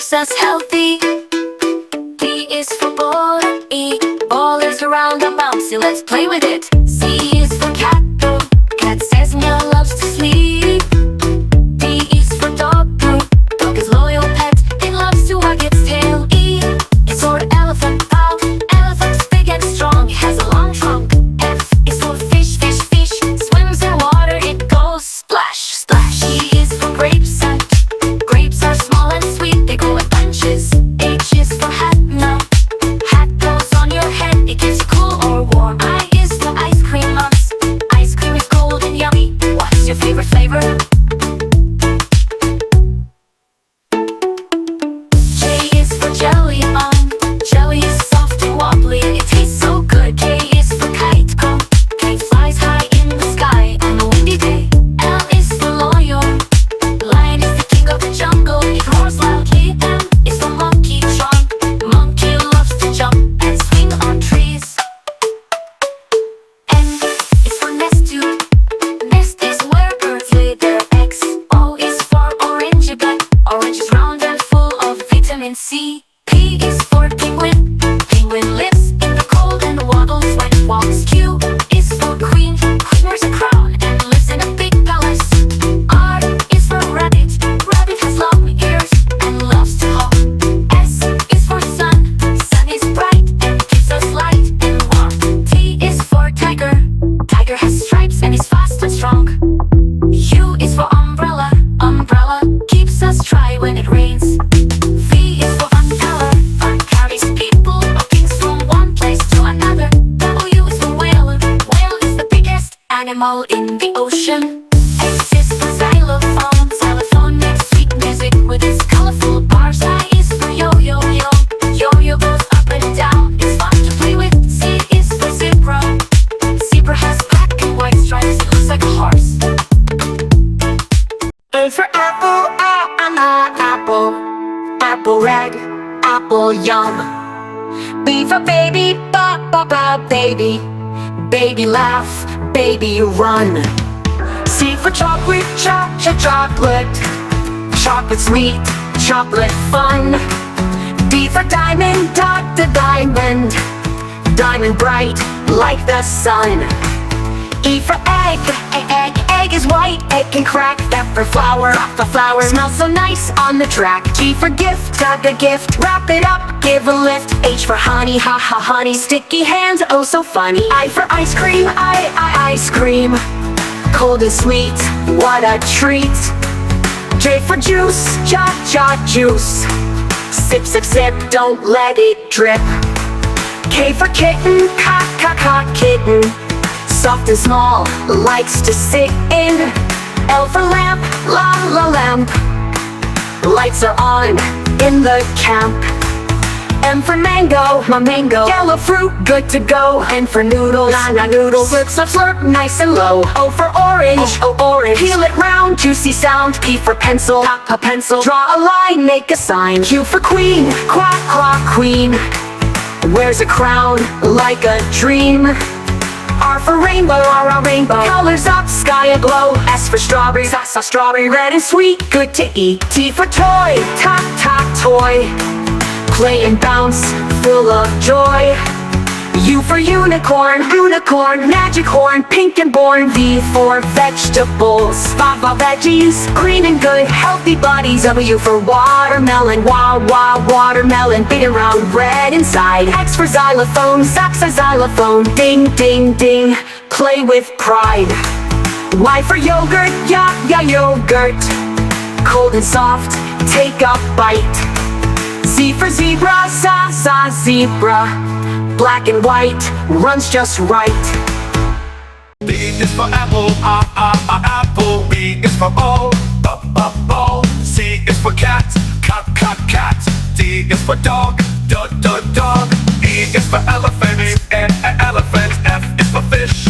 keeps us healthy. B is for ball. E, ball is around the mouse, so let's play with it. C is for cat. Cat says meow, loves to sleep. D is for dog. Dog is loyal pet, it loves to wag its tail. E is for elephant. Elephant's big and strong, has a long trunk. F is for fish. Fish swims in water, it goes splash, splash. G is for grapes. Grapes are small and sweet, they grow in bunches. H is for hat. Hat goes on your head, it keeps you cool or warm. I is for ice cream. Ice cream is cold and yummy. What's your favorite flavor? J is for jelly. Jelly is soft and wobbly, it tastes so good. K is for kite. Kite flies high in the sky on a windy day. L is for lion. Lion is the king of the jungle, it roars loudly. M is for monkey. Monkey loves to jump and swing on trees. N is for nest. Nest is where birds lay their eggs. O is for orange. Orange is round and full of vitamin C. P is for penguin. Penguin lives in the cold and waddles when it walks. Q is for queen. Queen wears a crown and lives in a big palace. R is for rabbit. Rabbit has long ears and loves to hop. S is for sun. Sun is bright and gives us light and warmth. T is for tiger. Tiger has stripes and is fast and strong. U is for umbrella. Umbrella keeps us dry when it rains. V is for fun color. Fun carries people or things from one place to another. W is for whale. Whale is the biggest animal in the ocean. X is for xylophone. Xylophone makes sweet music with its colorful bars. I is for yo-yo. Yo-yo goes up and down, it's fun to play with. Z is for zebra. Zebra has black and white stripes, it looks like a horse. A for apple. Apple. Apple red, apple yum. B for baby. Baby. Baby laugh, baby run. C for chocolate. Chocolate. Chocolate sweet, chocolate fun. D for diamond. Diamond. Diamond bright like the sun. E for egg. Egg is white, egg can crack. F for flower. The flower smells so nice on the track. G for gift. Got a gift, wrap it up, give a lift. H for honey. Honey, sticky hands, oh so funny. I for ice cream. Ice cream, cold and sweet, what a treat. J for juice. Juice, sip, don't let it drip. K for kitten. Kitten, soft and small, likes to sit in. L for lamp. Lamp, lights are on in the camp. M for mango. Mango, yellow fruit, good to go. N for noodles. Noodles, slurp, nice and low. O for orange. Orange, peel it round, juicy sound. P for pencil. Pencil, draw a line, make a sign. Q for queen. Queen, wears a crown like a dream. R for rainbow. Rainbow, colors up, sky aglow. S for strawberry. Strawberry, red and sweet, good to eat. T for toy. Toy, play and bounce, full of joy. U for unicorn. Magic horn, pink and born. V for vegetables. Veggies, green and good, healthy bodies. W for watermelon. Watermelon, big and round, red inside. X for xylophone. Xylophone, ding, ding, ding, play with pride. Y for yogurt. Yogurt, cold and soft, take a bite. Z for zebra. Zebra, black and white, runs just right. B is for apple. Apple. B is for ball. Ball. C is for cat. Cat. D is for dog. Dog. E is for elephant. Elephant. F is for fish.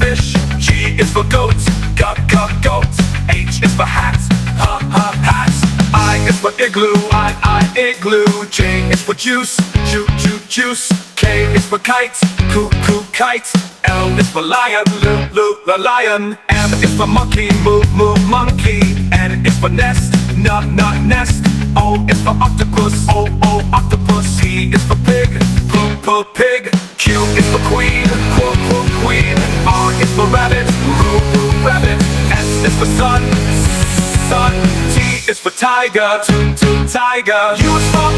Fish. G is for goat. Goat. H is for hat. Hat. I is for igloo. Igloo. J is for juice. Juice. K is for kite. Kite. L is for lion. Lion. M is for monkey. Monkey. N is for nest. Nest. O is for octopus, O octopus. P is for pig, pig. Q is for queen, queen. R is for rabbit, rabbit. S is for sun, T is for tiger, tiger. U is for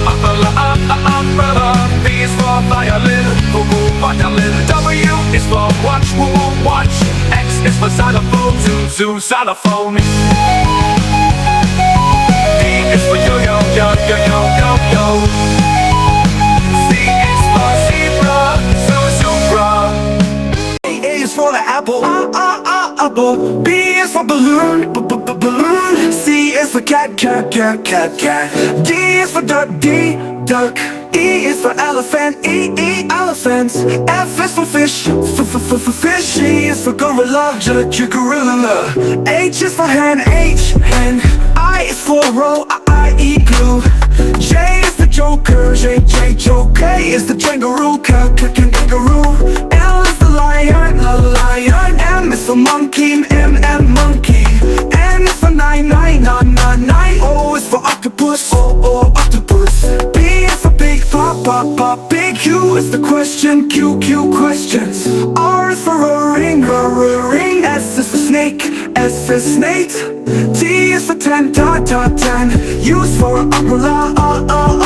umbrella. V is for violin, violin. W is for watch. X is for xylophone, xylophone. D is for yo. C is for zebra. A is for the apple, apple. B is for balloon, balloon. C is for cat. D is for duck, duck. E is for elephant, elephant. F is for fish, fish. G is for gorilla, gorilla. H is for hen, hen. I is for roll, I glue. J is the joker, J joker. K is the kangaroo, kangaroo. L is the lion, lion. M is for monkey, M monkey. N is for nine. O is for octopus, O octopus. P is for big, pop, big. Q is the question, Q questions. R is for ring. S is for snake, S is snake. T is for ten. U is for umbrella,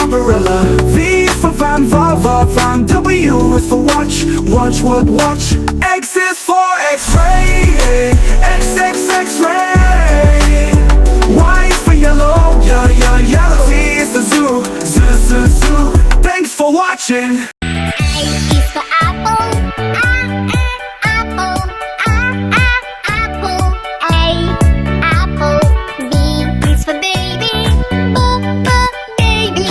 umbrella. V is for van. W is for watch. X is for X-ray, X-ray. Y is for yellow, yellow. Z is the zoo. Thanks for watching. A is for apple, apple, apple. A, apple. B is for baby, baby,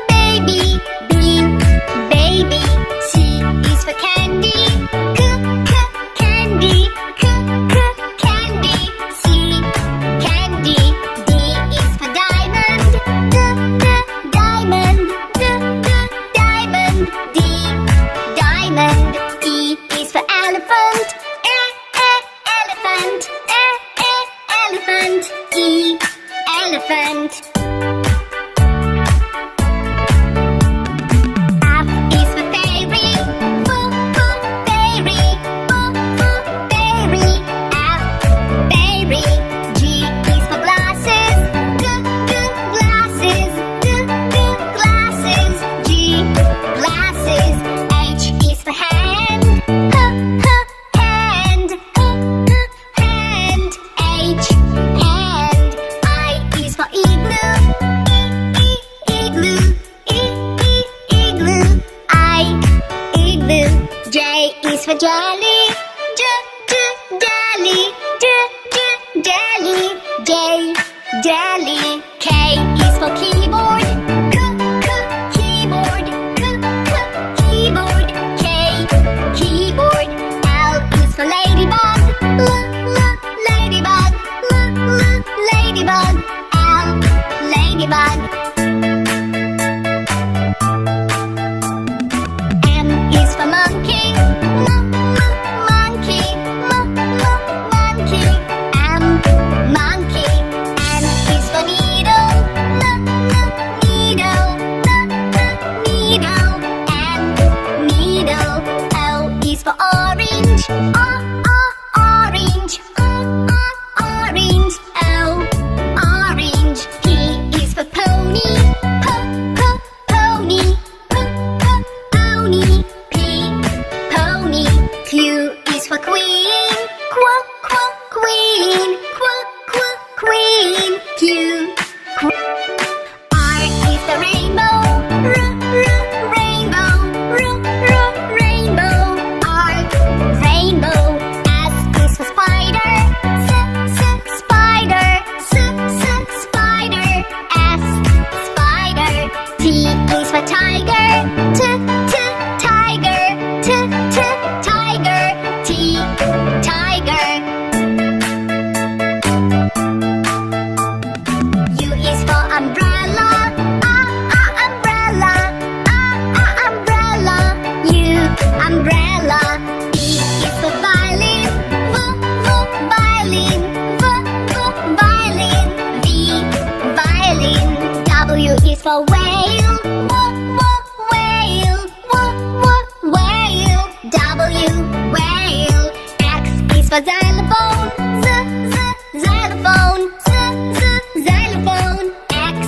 baby. B, baby. C is for candy, candy, candy. C, candy. D is for diamond, diamond. Diamond. D, diamond. E is for elephant, elephant, elephant. E, elephant. F is for fairy, fairy, fairy. F, fairy. G is for glasses, glasses, glasses. G, glasses. H is for hand, hand, hand. H, hand. I is for igloo, igloo, igloo. I, igloo. J is for jelly, jelly, jelly. J, jelly. K is for keyboard, keyboard, keyboard. K, keyboard. L is for ladybug, ladybug, ladybug. L, ladybug. M is for monkey, monkey, monkey. M, monkey. N is for needle, needle, needle. N, needle. O is for orange, orange, orange. O, orange. P is for pony, pony, pony. P, pony. Q is for queen, queen, queen. Q, R is the rainbow, rainbow, rainbow. R, rainbow. S is for spider, spider, spider. S, spider. T is for tiger, tiger, tiger. T, tiger. for xylophone. Xylophone. Xylophone. X,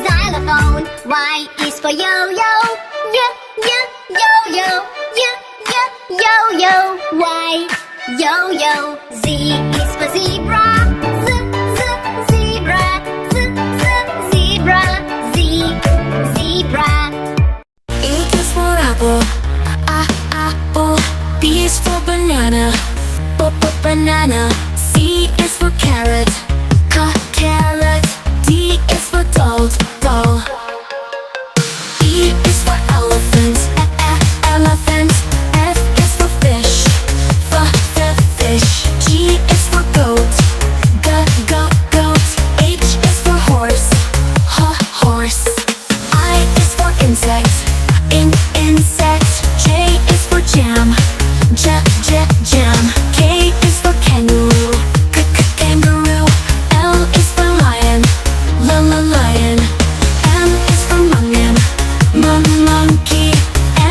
xylophone. Y is for yo-yo. Yo-yo. Yo-yo. Y, yo-yo. Z is for zebra. Zebra. Zebra. Z, zebra. A is for apple, apple. B is for banana, banana. C is for carrot, carrot. D is for doll, doll. E is for elephant, elephant. F is for fish, fish. G is for goat, goat. H is for horse, horse. I is for insect, insect. J is for jam, jam. K is for kangaroo, kangaroo. L is for lion, lion. M is for monkey.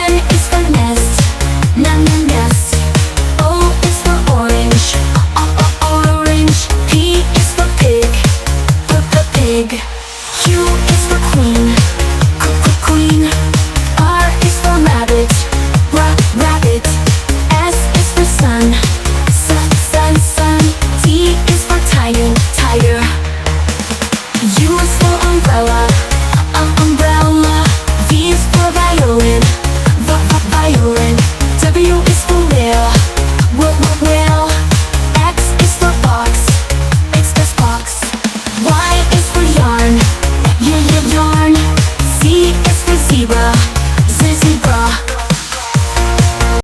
N is for nest, nest. O is for orange, orange. P is for pig, pig. Q is for queen, queen. R is for rabbit, rabbit. S is for sun, sun. T is for tiger, tiger. U is for umbrella, umbrella. V is for violin, violin. W is for whale, whale. X is for box, box. Y is for yarn, yarn. Z is for zebra, zebra.